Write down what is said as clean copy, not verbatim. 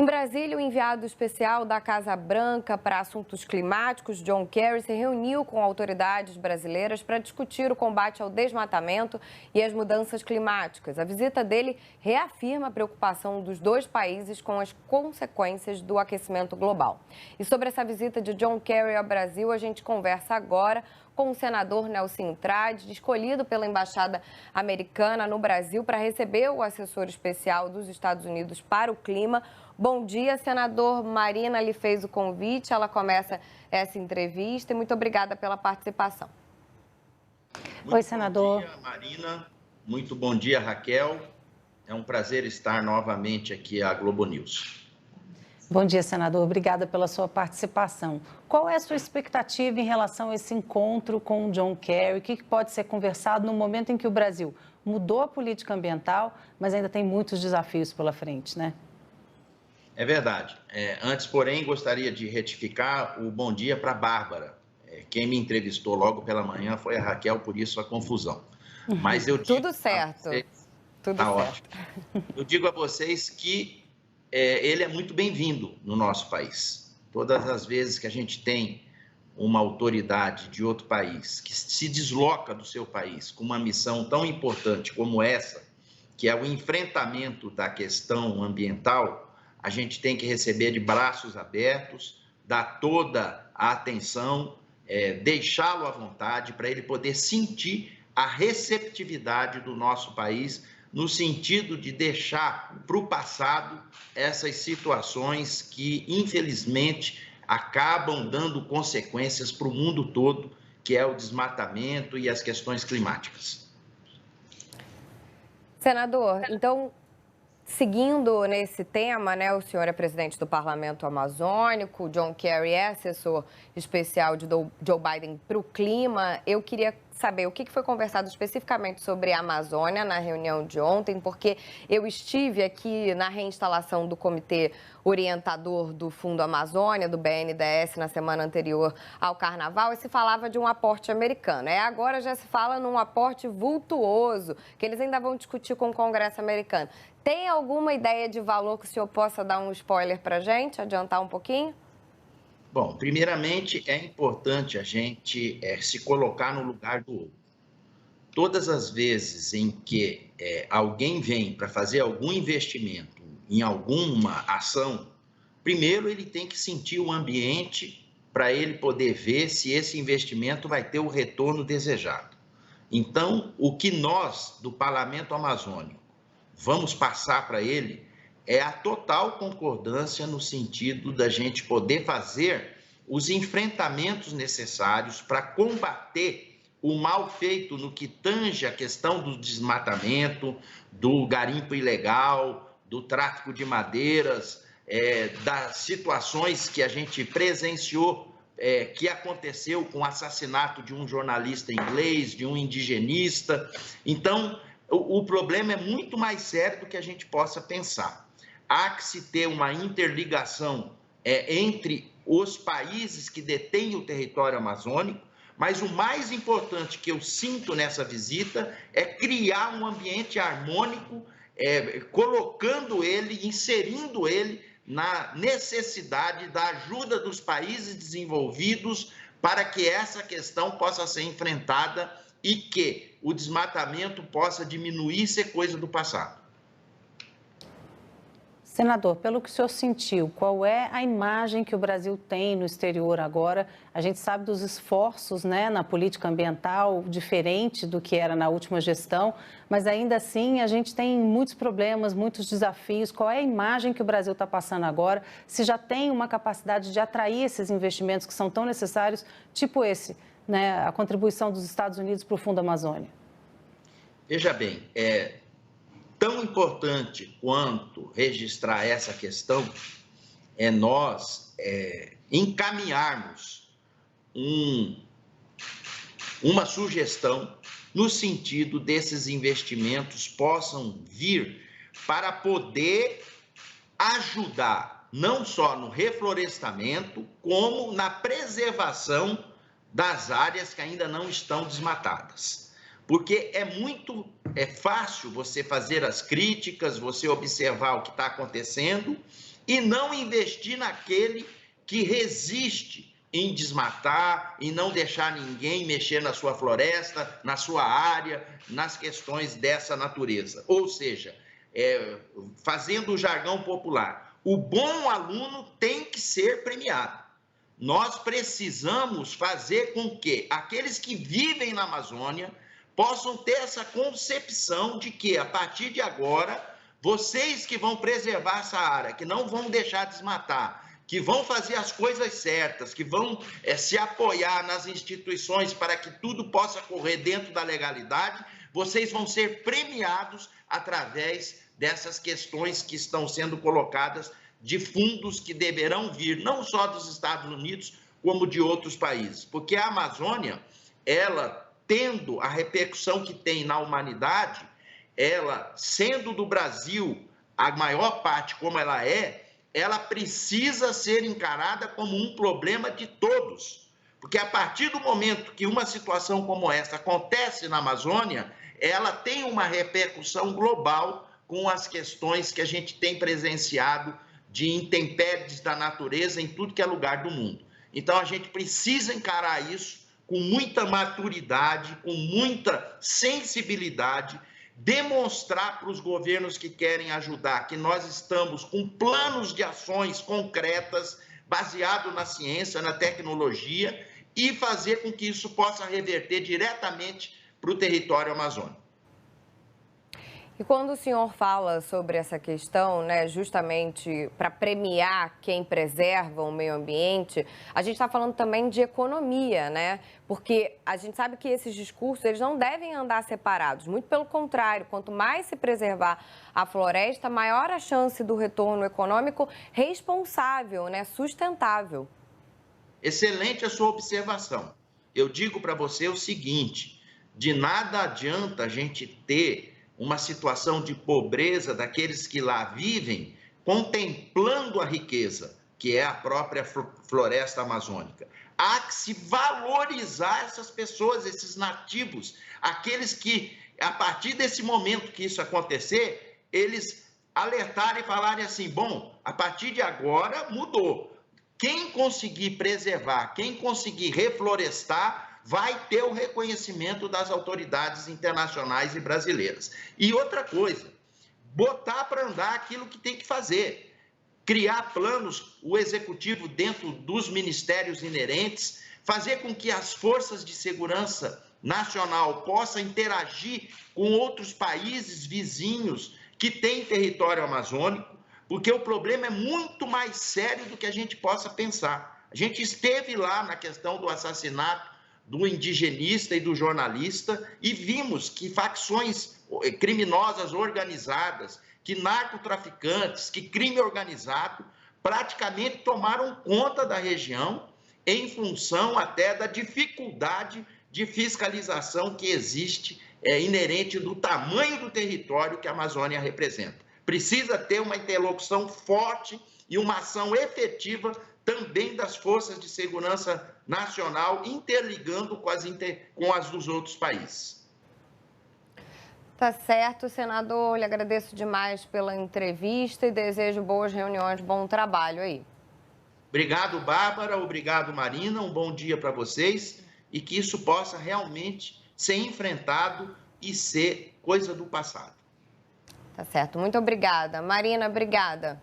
Em Brasília, o enviado especial da Casa Branca para assuntos climáticos, John Kerry, se reuniu com autoridades brasileiras para discutir o combate ao desmatamento e as mudanças climáticas. A visita dele reafirma a preocupação dos dois países com as consequências do aquecimento global. E sobre essa visita de John Kerry ao Brasil, a gente conversa agora com o senador Nelson Trades, escolhido pela Embaixada Americana no Brasil para receber o assessor especial dos Estados Unidos para o clima. Bom dia, senador. Marina lhe fez o convite, ela começa essa entrevista e muito obrigada pela participação. Oi, senador. Bom dia, Marina. Muito bom dia, Raquel. É um prazer estar novamente aqui à Globo News. Bom dia, senador. Obrigada pela sua participação. Qual é a sua expectativa em relação a esse encontro com o John Kerry? O que pode ser conversado no momento em que o Brasil mudou a política ambiental, mas ainda tem muitos desafios pela frente, né? É verdade. Antes, porém, gostaria de retificar o bom dia para a Bárbara. Quem me entrevistou logo pela manhã foi a Raquel, por isso a confusão. Mas eu digo Tudo certo. Tudo tá certo. Ótimo. Eu digo a vocês que ele é muito bem-vindo no nosso país. Todas as vezes que a gente tem uma autoridade de outro país que se desloca do seu país com uma missão tão importante como essa, que é o enfrentamento da questão ambiental, a gente tem que receber de braços abertos, dar toda a atenção, deixá-lo à vontade para ele poder sentir a receptividade do nosso país no sentido de deixar para o passado essas situações que, infelizmente, acabam dando consequências para o mundo todo, que é o desmatamento e as questões climáticas. Senador, então, seguindo nesse tema, né, o senhor é presidente do Parlamento Amazônico, John Kerry é assessor especial de Joe Biden para o clima. Eu queria saber o que foi conversado especificamente sobre a Amazônia na reunião de ontem, porque eu estive aqui na reinstalação do Comitê Orientador do Fundo Amazônia, do BNDES, na semana anterior ao Carnaval, e se falava de um aporte americano. Agora já se fala num aporte vultuoso, que eles ainda vão discutir com o Congresso americano. Tem alguma ideia de valor que o senhor possa dar um spoiler para a gente, adiantar um pouquinho? Bom, primeiramente é importante a gente se colocar no lugar do outro. Todas as vezes em que alguém vem para fazer algum investimento em alguma ação, primeiro ele tem que sentir o ambiente para ele poder ver se esse investimento vai ter o retorno desejado. Então, o que nós, do Parlamento Amazônico, vamos passar para ele é a total concordância no sentido da gente poder fazer os enfrentamentos necessários para combater o mal feito no que tange a questão do desmatamento, do garimpo ilegal, do tráfico de madeiras, das situações que a gente presenciou, que aconteceu com o assassinato de um jornalista inglês, de um indigenista. Então, o problema é muito mais sério do que a gente possa pensar. Há que se ter uma interligação entre os países que detêm o território amazônico, mas o mais importante que eu sinto nessa visita é criar um ambiente harmônico, colocando ele, inserindo ele na necessidade da ajuda dos países desenvolvidos para que essa questão possa ser enfrentada e que o desmatamento possa diminuir e ser coisa do passado. Senador, pelo que o senhor sentiu, qual é a imagem que o Brasil tem no exterior agora? A gente sabe dos esforços, né, na política ambiental, diferente do que era na última gestão, mas ainda assim a gente tem muitos problemas, muitos desafios. Qual é a imagem que o Brasil está passando agora? Se já tem uma capacidade de atrair esses investimentos que são tão necessários, tipo esse, né, a contribuição dos Estados Unidos para o Fundo Amazônia? Veja bem, tão importante quanto registrar essa questão é nós encaminharmos uma sugestão no sentido desses investimentos possam vir para poder ajudar não só no reflorestamento, como na preservação das áreas que ainda não estão desmatadas. Porque é fácil você fazer as críticas, você observar o que está acontecendo e não investir naquele que resiste em desmatar, em não deixar ninguém mexer na sua floresta, na sua área, nas questões dessa natureza. Ou seja, fazendo o jargão popular, o bom aluno tem que ser premiado. Nós precisamos fazer com que aqueles que vivem na Amazônia possam ter essa concepção de que, a partir de agora, vocês que vão preservar essa área, que não vão deixar desmatar, que vão fazer as coisas certas, que vão se apoiar nas instituições para que tudo possa correr dentro da legalidade, vocês vão ser premiados através dessas questões que estão sendo colocadas de fundos que deverão vir não só dos Estados Unidos, como de outros países. Porque a Amazônia, ela tendo a repercussão que tem na humanidade, ela sendo do Brasil a maior parte como ela precisa ser encarada como um problema de todos. Porque a partir do momento que uma situação como essa acontece na Amazônia, ela tem uma repercussão global com as questões que a gente tem presenciado de intempéries da natureza em tudo que é lugar do mundo. Então, a gente precisa encarar isso com muita maturidade, com muita sensibilidade, demonstrar para os governos que querem ajudar que nós estamos com planos de ações concretas, baseado na ciência, na tecnologia, e fazer com que isso possa reverter diretamente para o território amazônico. E quando o senhor fala sobre essa questão, né, justamente para premiar quem preserva o meio ambiente, a gente está falando também de economia, né? Porque a gente sabe que esses discursos, eles não devem andar separados. Muito pelo contrário, quanto mais se preservar a floresta, maior a chance do retorno econômico responsável, né, sustentável. Excelente a sua observação. Eu digo para você o seguinte, de nada adianta a gente ter uma situação de pobreza daqueles que lá vivem, contemplando a riqueza, que é a própria floresta amazônica. Há que se valorizar essas pessoas, esses nativos, aqueles que, a partir desse momento que isso acontecer, eles alertarem e falarem assim, bom, a partir de agora mudou. Quem conseguir preservar, quem conseguir reflorestar, vai ter o reconhecimento das autoridades internacionais e brasileiras. E outra coisa, botar para andar aquilo que tem que fazer, criar planos, o executivo dentro dos ministérios inerentes, fazer com que as forças de segurança nacional possam interagir com outros países vizinhos que têm território amazônico, porque o problema é muito mais sério do que a gente possa pensar. A gente esteve lá na questão do assassinato do indigenista e do jornalista, e vimos que facções criminosas organizadas, que narcotraficantes, que crime organizado, praticamente tomaram conta da região em função até da dificuldade de fiscalização que existe inerente do tamanho do território que a Amazônia representa. Precisa ter uma interlocução forte e uma ação efetiva também das forças de segurança nacional, interligando com as dos outros países. Tá certo, senador. Lhe agradeço demais pela entrevista e desejo boas reuniões, bom trabalho aí. Obrigado, Bárbara. Obrigado, Marina. Um bom dia para vocês e que isso possa realmente ser enfrentado e ser coisa do passado. Tá certo. Muito obrigada. Marina, obrigada.